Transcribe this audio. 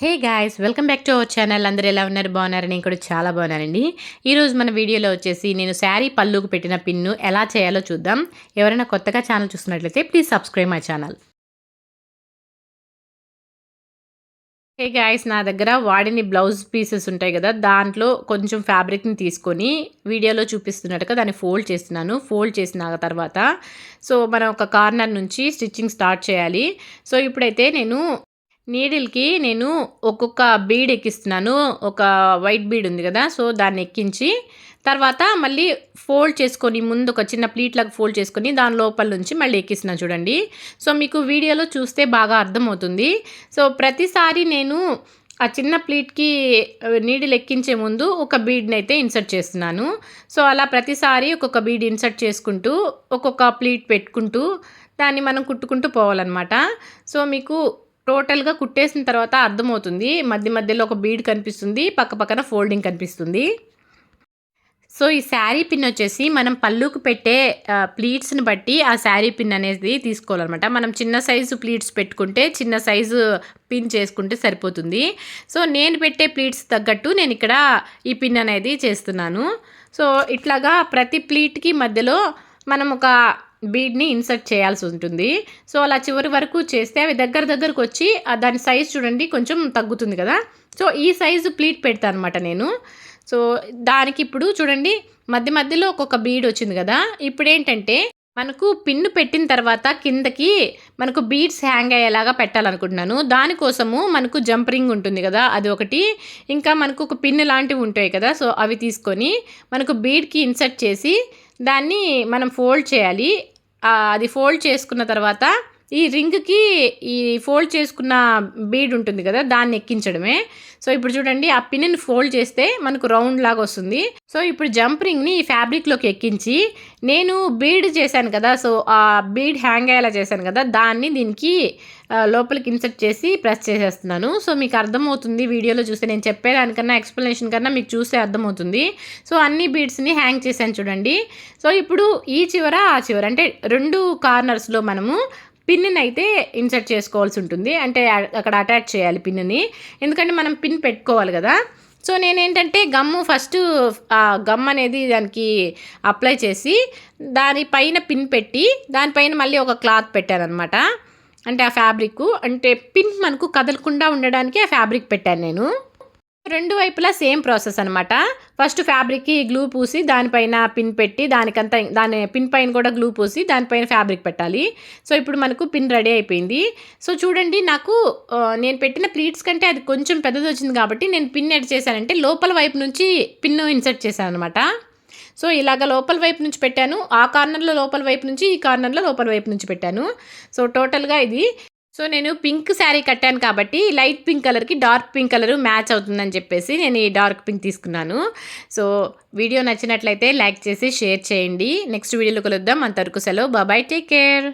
Hey guys welcome back to our channel. అందరూ ఎలా ఉన్నారు? బాగున్నారు? నేను కూడా చాలా బాగున్నానండి. ఈరోజు మన వీడియోలో వచ్చేసి నేను శారీ పళ్ళుకు పెట్టిన పిన్ను ఎలా చేయాలో చూద్దాం. ఎవరైనా కొత్తగా ఛానల్ చూస్తున్నట్లయితే please subscribe my channel. Hey guys, నా దగ్గర వాడిన బ్లౌజ్ పీసెస్ ఉంటాయి కదా, దాంట్లో కొంచెం ఫ్యాబ్రిక్ని తీసుకొని వీడియోలో చూపిస్తున్నట్టుగా దాన్ని ఫోల్డ్ చేస్తున్నాను. ఫోల్డ్ చేసిన తర్వాత మనం ఒక కార్నర్ నుంచి స్టిచ్చింగ్ స్టార్ట్ చేయాలి. ఇప్పుడైతే నీడిల్‌కి ఒక్కొక్క బీడ్ ఎక్కిస్తున్నాను. ఒక వైట్ బీడ్ ఉంది కదా, దాన్ని ఎక్కించి తర్వాత మళ్ళీ ఫోల్డ్ చేసుకొని ముందు ఒక చిన్న ప్లీట్లాగా ఫోల్డ్ చేసుకొని దాని లోపల నుంచి మళ్ళీ ఎక్కిస్తున్నాను చూడండి. మీకు వీడియోలో చూస్తే బాగా అర్థమవుతుంది. ప్రతిసారి నేను ఆ చిన్న ప్లీట్‌కి నీడిల్ ఎక్కించే ముందు ఒక బీడ్‌ని అయితే ఇన్సర్ట్ చేస్తున్నాను. అలా ప్రతిసారి ఒక్కొక్క బీడ్ ఇన్సర్ట్ చేసుకుంటూ ఒక్కొక్క ప్లీట్ పెట్టుకుంటూ దాన్ని మనం కుట్టుకుంటూ పోవాలన్నమాట. మీకు టోటల్‌గా కుట్టేసిన తర్వాత అర్థమవుతుంది. మధ్య మధ్యలో ఒక బీడ్ కనిపిస్తుంది. పక్క పక్కన ఫోల్డింగ్ కనిపిస్తుంది. ఈ శారీ పిన్ వచ్చేసి మనం పళ్ళుకు పెట్టే ప్లీట్స్‌ని బట్టి ఆ శారీ పిన్ అనేది తీసుకోవాలన్నమాట. మనం చిన్న సైజు ప్లీట్స్ పెట్టుకుంటే చిన్న సైజు పిన్ చేసుకుంటే సరిపోతుంది. నేను పెట్టే ప్లీట్స్ తగ్గట్టు నేను ఇక్కడ ఈ పిన్ అనేది చేస్తున్నాను. ఇట్లాగా ప్రతి ప్లీట్‌కి మధ్యలో మనం ఒక బీడ్‌ని ఇన్సర్ట్ చేయాల్సి ఉంటుంది. అలా చివరి వరకు చేస్తే అవి దగ్గరకు వచ్చి దాని సైజ్ చూడండి కొంచెం తగ్గుతుంది కదా. ఈ సైజు ప్లీట్ పెడతాను అనమాట నేను. దానికి ఇప్పుడు చూడండి మధ్య మధ్యలో ఒక్కొక్క బీడ్ వచ్చింది కదా. ఇప్పుడేంటంటే మనకు పిన్ను పెట్టిన తర్వాత కిందకి మనకు బీడ్స్ హ్యాంగ్ అయ్యేలాగా పెట్టాలనుకుంటున్నాను. దానికోసము మనకు జంప్ రింగ్ ఉంటుంది కదా, అది ఒకటి, ఇంకా మనకు ఒక పిన్ లాంటివి ఉంటాయి కదా, అవి తీసుకొని మనకు బీడ్కి ఇన్సర్ట్ చేసి దాన్ని మనం ఫోల్డ్ చేయాలి. అది ఫోల్డ్ చేసుకున్న తర్వాత ఈ రింగ్‌కి ఈ ఫోల్డ్ చేసుకున్న బీడ్ ఉంటుంది కదా, దాన్ని ఎక్కించడమే. ఇప్పుడు చూడండి ఆ పిన్‌ని ఫోల్డ్ చేస్తే మనకు రౌండ్ లాగా వస్తుంది. ఇప్పుడు జంప్ రింగ్‌ని ఈ ఫ్యాబ్రిక్‌లోకి ఎక్కించి నేను బీడ్ చేశాను కదా, ఆ బీడ్ హ్యాంగ్ అయ్యేలా చేశాను కదా, దాన్ని దీనికి లోపలికి ఇన్సర్ట్ చేసి ప్రెస్ చేసేస్తున్నాను. మీకు అర్థమవుతుంది వీడియోలో చూస్తే. నేను చెప్పేదానికన్నా ఎక్స్ప్లెనేషన్ కన్నా మీకు చూస్తే అర్థమవుతుంది. అన్ని బీడ్స్‌ని హ్యాంగ్ చేశాను చూడండి. ఇప్పుడు ఈ చివర ఆ చివర అంటే 2 కార్నర్స్‌లో మనము పిన్‌ని అయితే ఇన్సర్ట్ చేసుకోవాల్సి ఉంటుంది. అంటే అక్కడ అటాచ్ చేయాలి పిన్‌ని. ఎందుకంటే మనం పిన్ పెట్టుకోవాలి కదా. నేనేంటంటే ఫస్ట్ గమ్ అనేది దానికి అప్లై చేసి దానిపైన పిన్ పెట్టి దానిపైన మళ్ళీ ఒక క్లాత్ పెట్టానన్నమాట. అంటే ఆ ఫ్యాబ్రిక్ అంటే పిన్ మనకు కదలకుండా ఉండడానికి ఆ ఫ్యాబ్రిక్ పెట్టాను నేను. 2 వైపులా సేమ్ ప్రాసెస్ అనమాట. ఫస్ట్ ఫ్యాబ్రిక్‌కి గ్లూ పూసి దానిపైన పిన్ పెట్టి దాని పిన్ పైన కూడా గ్లూ పూసి దానిపైన ఫ్యాబ్రిక్ పెట్టాలి. ఇప్పుడు మనకు పిన్ రెడీ అయిపోయింది. చూడండి నాకు నేను పెట్టిన ప్లీట్స్ కంటే అది కొంచెం పెద్దది వచ్చింది కాబట్టి నేను పిన్ ఎడ్ చేశానంటే లోపల వైపు నుంచి పిన్ను ఇన్సర్ట్ చేశాను అనమాట. ఇలాగ లోపల వైపు నుంచి పెట్టాను. ఆ కార్నర్‌లో లోపల వైపు నుంచి, ఈ కార్నర్‌లో లోపల వైపు నుంచి పెట్టాను. టోటల్‌గా ఇది నేను పింక్ శారీ కట్టాను కాబట్టి లైట్ పింక్ కలర్‌కి డార్క్ పింక్ కలర్ మ్యాచ్ అవుతుందని చెప్పేసి నేను ఈ డార్క్ పింక్ తీసుకున్నాను. వీడియో నచ్చినట్లయితే లైక్ చేసి షేర్ చేయండి. నెక్స్ట్ వీడియోలో కలుద్దాం. అంతవరకు సెలవు. Bye, take care.